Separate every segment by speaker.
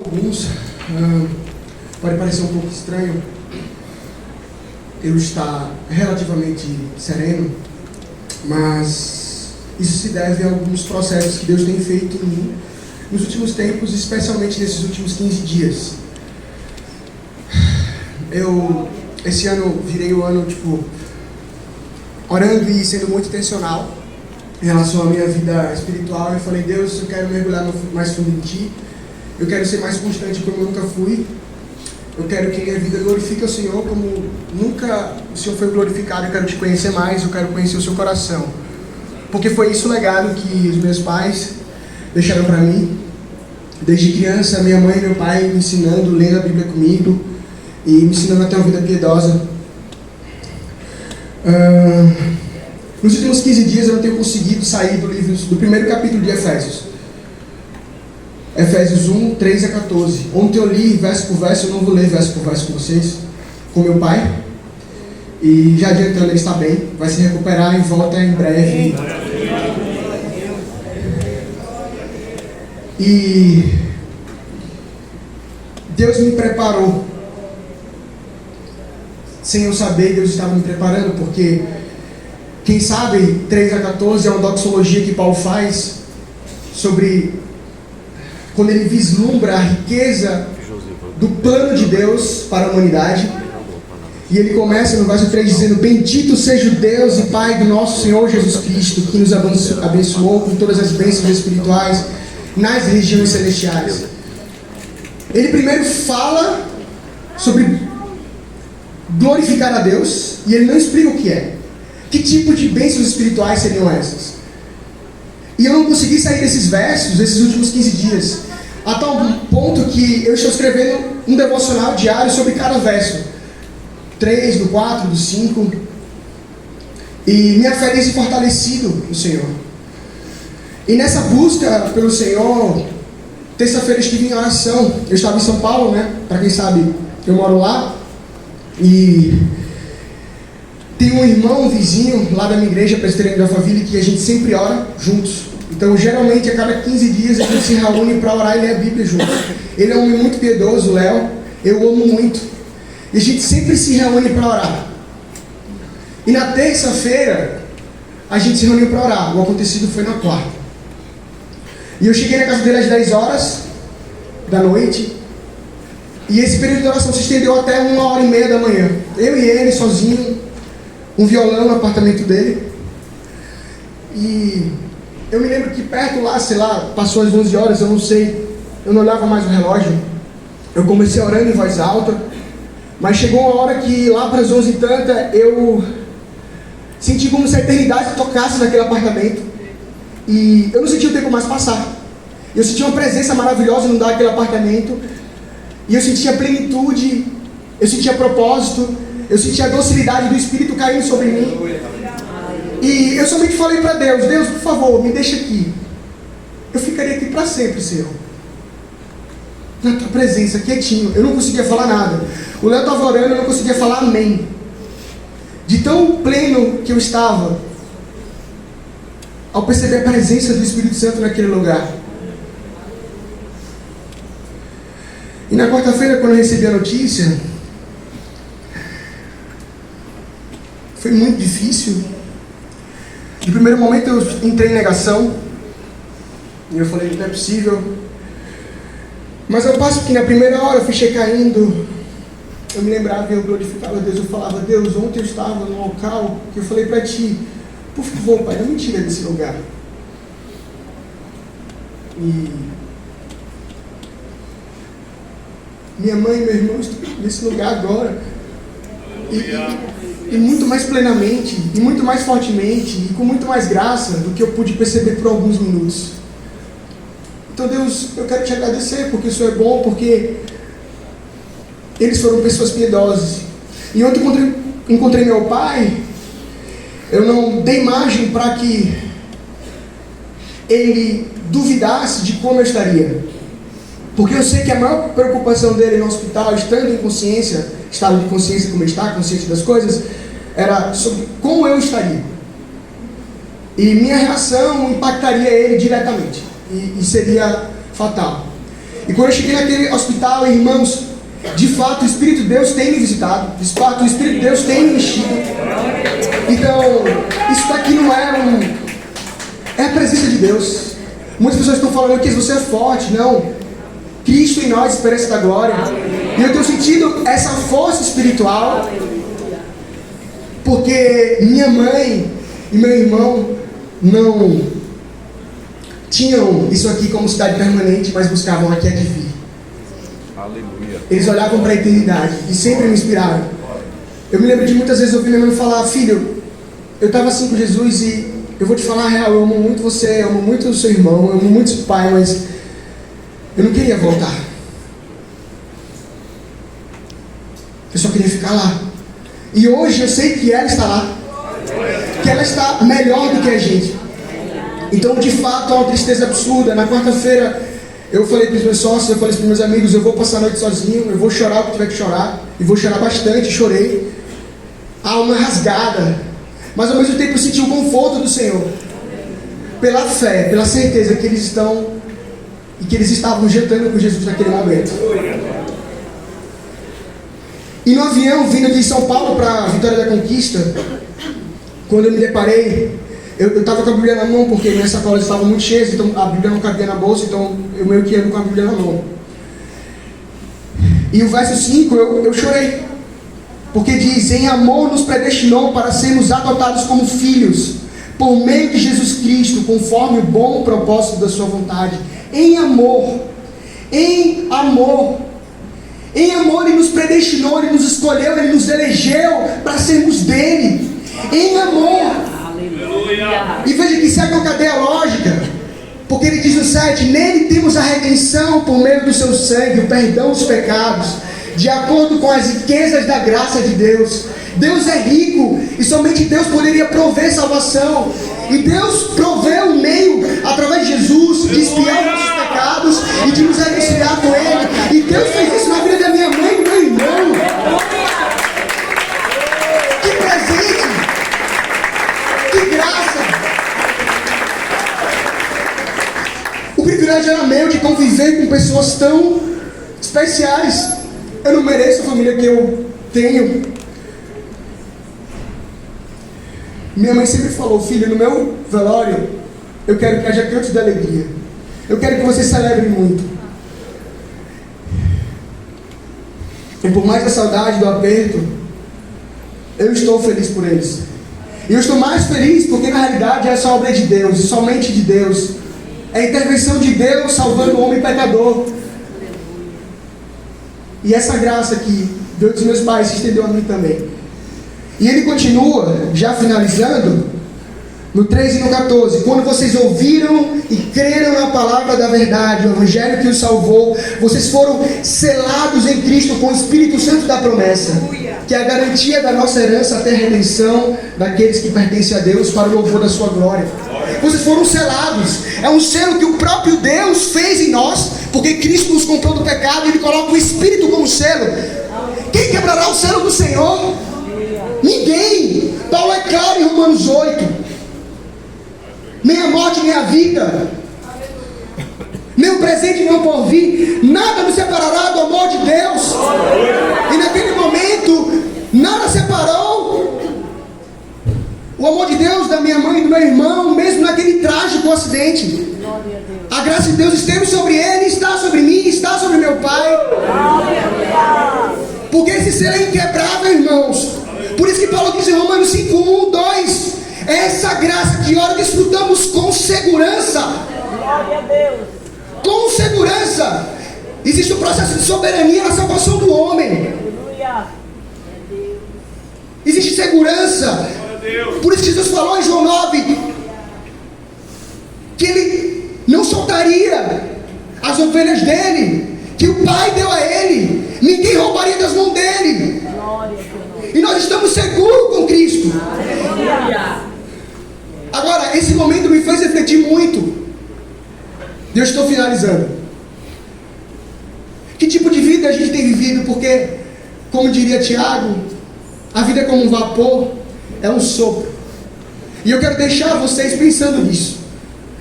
Speaker 1: Alguns, pode parecer um pouco estranho eu estar relativamente sereno, mas isso se deve a alguns processos que Deus tem feito em mim nos últimos tempos, especialmente nesses últimos 15 dias. Esse ano, virei o ano, orando e sendo muito intencional em relação à minha vida espiritual. Eu falei: Deus, eu quero mergulhar mais fundo em Ti. Eu quero ser mais constante como eu nunca fui. Eu quero que minha vida glorifique o Senhor como nunca o Senhor foi glorificado. Eu quero Te conhecer mais, eu quero conhecer o Seu coração. Porque foi isso o legado que os meus pais deixaram para mim. Desde criança, minha mãe e meu pai me ensinando, lendo a Bíblia comigo e me ensinando a ter uma vida piedosa. Nos últimos 15 dias eu não tenho conseguido sair do primeiro capítulo de Efésios. Efésios 1, 3 a 14. Ontem eu li verso por verso, eu não vou ler verso por verso com vocês, com meu pai. E já adiantando, ele está bem, vai se recuperar e volta em breve. E Deus me preparou. Sem eu saber, Deus estava me preparando, porque, quem sabe, 3 a 14 é uma doxologia que Paulo faz sobre quando ele vislumbra a riqueza do plano de Deus para a humanidade. E ele começa no verso 3 dizendo: bendito seja o Deus e Pai do nosso Senhor Jesus Cristo, que nos abençoou com todas as bênçãos espirituais nas regiões celestiais. Ele primeiro fala sobre glorificar a Deus, e ele não explica o que é. Que tipo de bênçãos espirituais seriam essas? E eu não consegui sair desses versos, esses últimos 15 dias, a tal ponto que eu estou escrevendo um devocional diário sobre cada verso. 3, do 4, do 5. E minha fé tem se fortalecido no Senhor. E nessa busca pelo Senhor, terça-feira estive em oração. Eu estava em São Paulo, né? Para quem sabe, eu moro lá. E tem um irmão, um vizinho lá da minha igreja, presbiteriana de Alphaville, que a gente sempre ora juntos. Então, geralmente, a cada 15 dias a gente se reúne para orar e ler a Bíblia juntos. Ele é um homem muito piedoso, o Léo. Eu amo muito. E a gente sempre se reúne para orar. E na terça-feira, a gente se reuniu para orar. O acontecido foi na quarta. E eu cheguei na casa dele às 10 horas da noite. E esse período de oração se estendeu até 1h30 da manhã. Eu e ele, sozinho, um violão no apartamento dele. E eu me lembro que perto lá, passou as 11 horas, eu não sei, eu não olhava mais o relógio. Eu comecei orando em voz alta, mas chegou uma hora que lá para as 11h30 eu senti como se a eternidade tocasse naquele apartamento. E eu não senti o tempo mais passar. Eu senti uma presença maravilhosa no dar daquele apartamento. E eu sentia plenitude, eu sentia propósito, eu sentia a docilidade do Espírito caindo sobre mim. E eu somente falei para Deus: Deus, por favor, me deixa aqui. Eu ficaria aqui para sempre, Senhor. Na tua presença, quietinho. Eu não conseguia falar nada. O Léo estava orando, eu não conseguia falar amém. De tão pleno que eu estava, ao perceber a presença do Espírito Santo naquele lugar. E na quarta-feira, quando eu recebi a notícia, foi muito difícil. De primeiro momento eu entrei em negação. E eu falei: não é possível. Mas eu passo que na primeira hora eu fui caindo. Eu me lembrava e eu glorificava a Deus. Eu falava: Deus, ontem eu estava num local que eu falei para Ti: por favor, Pai, não me tira desse lugar. E minha mãe e meu irmão estão nesse lugar agora. E muito mais plenamente, e muito mais fortemente, e com muito mais graça do que eu pude perceber por alguns minutos. Então, Deus, eu quero Te agradecer, porque o Senhor é bom, porque eles foram pessoas piedosas. E ontem, quando encontrei meu pai, eu não dei margem para que ele duvidasse de como eu estaria. Porque eu sei que a maior preocupação dele no hospital, estando em consciência, estado de consciência como ele está, consciente das coisas, era sobre como eu estaria. E minha reação impactaria ele diretamente. E seria fatal. E quando eu cheguei naquele hospital, irmãos, de fato o Espírito de Deus tem me visitado. De fato o Espírito de Deus tem me mexido. Então, isso daqui não é a presença de Deus. Muitas pessoas estão falando que você é forte. Não. Cristo em nós, esperança da glória. E eu tenho sentido essa força espiritual, porque minha mãe e meu irmão não tinham isso aqui como cidade permanente, mas buscavam aqui a de vir.
Speaker 2: Aleluia.
Speaker 1: Eles olhavam para a eternidade e sempre me inspiraram. Eu me lembro de muitas vezes ouvir minha mãe falar: filho, eu estava assim com Jesus e eu vou te falar a real, eu amo muito você, eu amo muito o seu irmão, eu amo muito o seu pai, mas eu não queria voltar. Eu só queria ficar lá. E hoje eu sei que ela está lá, que ela está melhor do que a gente. Então, de fato, há uma tristeza absurda. Na quarta-feira, eu falei para os meus sócios, eu falei para os meus amigos: eu vou passar a noite sozinho, eu vou chorar o que tiver que chorar, e vou chorar bastante. Chorei, a alma rasgada, mas ao mesmo tempo eu senti o conforto do Senhor, pela fé, pela certeza que eles estão e que eles estavam jantando com Jesus naquele momento. E no avião, vindo de São Paulo para Vitória da Conquista, quando eu me deparei, eu estava com a Bíblia na mão, porque minhas sacolas estavam muito cheias, então a Bíblia não cabia na bolsa, então eu meio que ando com a Bíblia na mão. E o verso 5, eu chorei, porque diz: em amor nos predestinou para sermos adotados como filhos, por meio de Jesus Cristo, conforme o bom propósito da sua vontade. Em amor, em amor. Em amor Ele nos predestinou, Ele nos escolheu, Ele nos elegeu para sermos dele. Em amor. Aleluia. E veja que segue uma cadeia lógica, porque ele diz no 7: nele temos a redenção por meio do seu sangue, o perdão dos pecados, de acordo com as riquezas da graça de Deus. Deus é rico e somente Deus poderia prover salvação. E Deus proveu o meio, através de Jesus, de expiar os nossos pecados e de nos reconciliar com Ele. E Deus fez isso na vida da minha mãe e do meu irmão. Que presente! Que graça! O privilégio era meu de conviver com pessoas tão especiais. Eu não mereço a família que eu tenho. Minha mãe sempre falou: filho, no meu velório, eu quero que haja cantos de alegria. Eu quero que você celebre muito. E por mais da saudade, do aperto, eu estou feliz por eles. E eu estou mais feliz porque na realidade essa obra é de Deus, e somente de Deus. É a intervenção de Deus salvando o homem pecador. E essa graça que veio dos meus pais se estendeu a mim também. E ele continua, já finalizando, no 13 e no 14: quando vocês ouviram e creram na palavra da verdade, o evangelho que os salvou, vocês foram selados em Cristo com o Espírito Santo da promessa, que é a garantia da nossa herança até a redenção daqueles que pertencem a Deus, para o louvor da sua glória. Vocês foram selados. É um selo que o próprio Deus fez em nós, porque Cristo nos comprou do pecado e Ele coloca o Espírito como selo. Quem quebrará o selo do Senhor? Ninguém. Paulo é claro em Romanos 8: nem a morte nem a vida, nem o presente nem o porvir, nada nos separará do amor de Deus. E naquele momento nada separou o amor de Deus da minha mãe e do meu irmão, mesmo naquele trágico acidente. A graça de Deus esteve sobre ele, está sobre mim, está sobre meu pai, porque esse ser é inquebrável, irmãos. Por isso que Paulo diz em Romanos 5, 1, 2: é essa graça que ora desfrutamos com segurança. Glória a Deus. Com segurança. Existe um processo de soberania na salvação do homem. Existe segurança. Por isso que Jesus falou em João 9 que Ele não soltaria as ovelhas dele, que o Pai deu a Ele, ninguém roubaria das mãos dele. E nós estamos seguros com Cristo. Agora, esse momento me fez refletir muito. E eu estou finalizando. Que tipo de vida a gente tem vivido? Porque, como diria Tiago, a vida é como um vapor, é um sopro. E eu quero deixar vocês pensando nisso.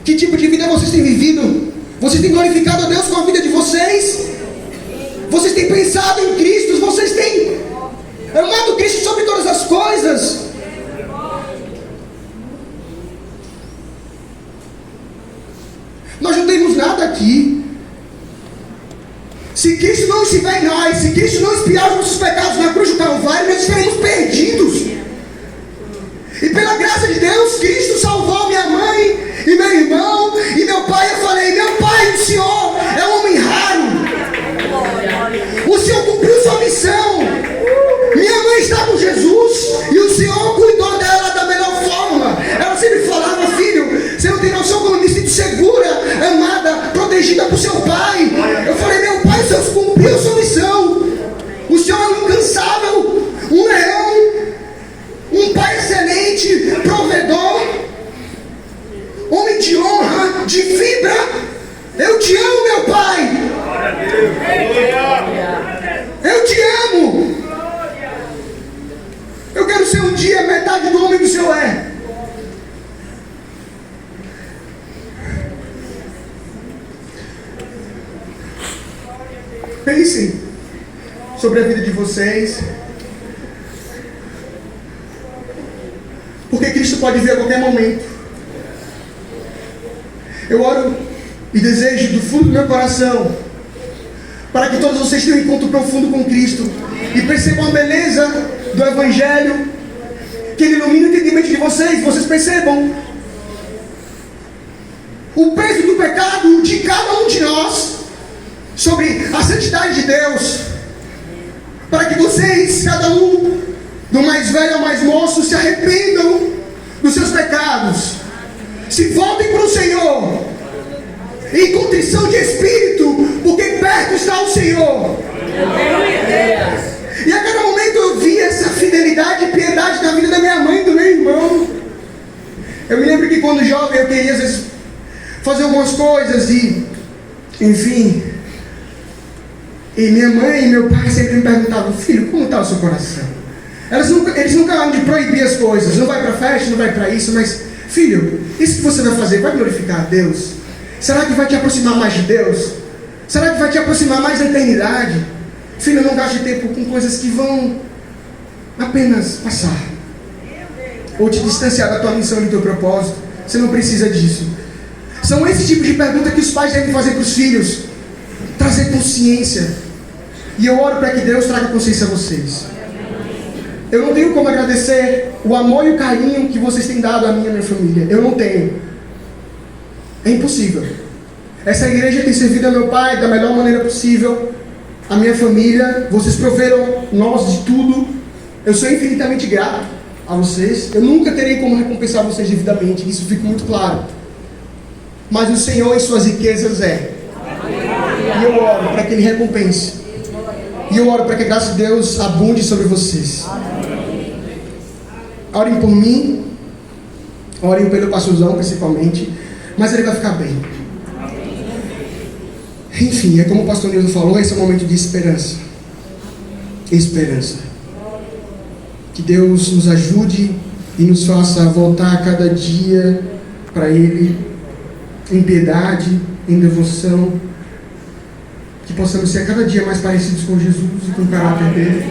Speaker 1: Que tipo de vida vocês têm vivido? Vocês têm glorificado a Deus com a vida de vocês? Vocês têm pensado em Cristo? Vocês têm amado Cristo sobre todas as coisas? Nós não temos nada aqui. Se Cristo não estiver em nós, se Cristo não expiar os nossos pecados na cruz do Calvário, nós estaremos perdidos. E pela graça de Deus, Cristo salvou minha mãe e meu irmão e meu pai. Eu falei: meu pai, o Senhor é um homem raro. O Senhor cumpriu sua missão. Minha mãe está com Jesus e o Senhor cuidou dela da melhor forma. Ela sempre falava: filho, você não tem noção como eu me sinto segura, amada, protegida por seu pai. Eu falei: meu pai, o Senhor cumpriu sua missão. O Senhor é um incansável, um leão, um pai excelente, provedor, homem de honra, de fibra. Eu te amo, meu pai. Eu te amo. Eu quero ser um dia metade do homem que o Senhor é. Pensem sobre a vida de vocês. Porque Cristo pode vir a qualquer momento. Eu oro e desejo do fundo do meu coração para que todos vocês tenham um encontro profundo com Cristo e percebam a beleza do Evangelho, que Ele ilumina o entendimento de vocês. Vocês percebam o peso do pecado de cada um de nós sobre a santidade de Deus, para que vocês, cada um, do mais velho ao mais moço, se arrependam dos seus pecados, se voltem para o Senhor em contrição de espírito, porque perto está o Senhor. E a cada momento eu vi essa fidelidade e piedade na vida da minha mãe e do meu irmão. Eu me lembro que quando jovem eu queria às vezes fazer algumas coisas e, enfim, e minha mãe e meu pai sempre me perguntavam: filho, como está o seu coração? Eles nunca falam de proibir as coisas. Não vai para festa, não vai para isso, mas filho, isso que você vai fazer vai glorificar a Deus? Será que vai te aproximar mais de Deus? Será que vai te aproximar mais da eternidade? Filho, não gaste tempo com coisas que vão apenas passar ou te distanciar da tua missão e do teu propósito. Você não precisa disso. São esse tipo de pergunta que os pais devem fazer para os filhos, trazer consciência. E eu oro para que Deus traga consciência a vocês. Eu não tenho como agradecer o amor e o carinho que vocês têm dado a mim e a minha família. Eu não tenho. É impossível. Essa igreja tem servido a meu pai da melhor maneira possível, a minha família. Vocês proveram nós de tudo. Eu sou infinitamente grato a vocês. Eu nunca terei como recompensar vocês devidamente, isso fica muito claro. Mas o Senhor em suas riquezas é. E eu oro para que Ele recompense. E eu oro para que a graça de Deus abunde sobre vocês. Orem por mim. Orem pelo pastorzão principalmente. Mas ele vai ficar bem. Enfim, é como o pastor Nilson falou, esse é um momento de esperança. Esperança. Que Deus nos ajude e nos faça voltar a cada dia para Ele, em piedade, em devoção. Que possamos ser a cada dia mais parecidos com Jesus e com o caráter dele.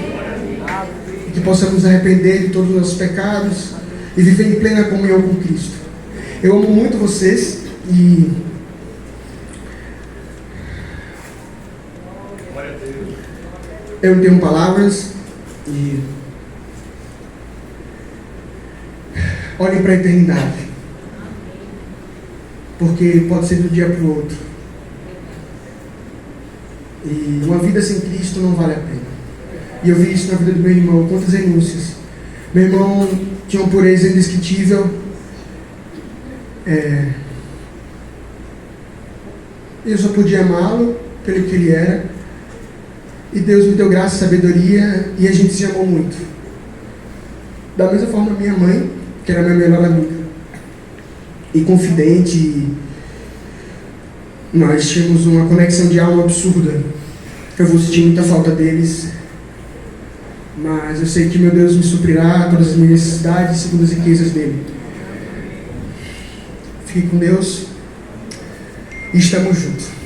Speaker 1: E que possamos nos arrepender de todos os nossos pecados e viver em plena comunhão com Cristo. Eu amo muito vocês e eu não tenho palavras e olhem para a eternidade, porque pode ser do dia para o outro e uma vida sem Cristo não vale a pena. E eu vi isso na vida do meu irmão, quantas renúncias. Meu irmão tinha uma pureza indescritível. Eu só podia amá-lo pelo que ele era. E Deus me deu graça e sabedoria. E a gente se amou muito. Da mesma forma minha mãe, que era minha melhor amiga e confidente. Nós tínhamos uma conexão de alma absurda. Eu vou sentir muita falta deles, mas eu sei que meu Deus me suprirá todas as minhas necessidades segundo as riquezas dele. Fique com Deus. e estamos juntos.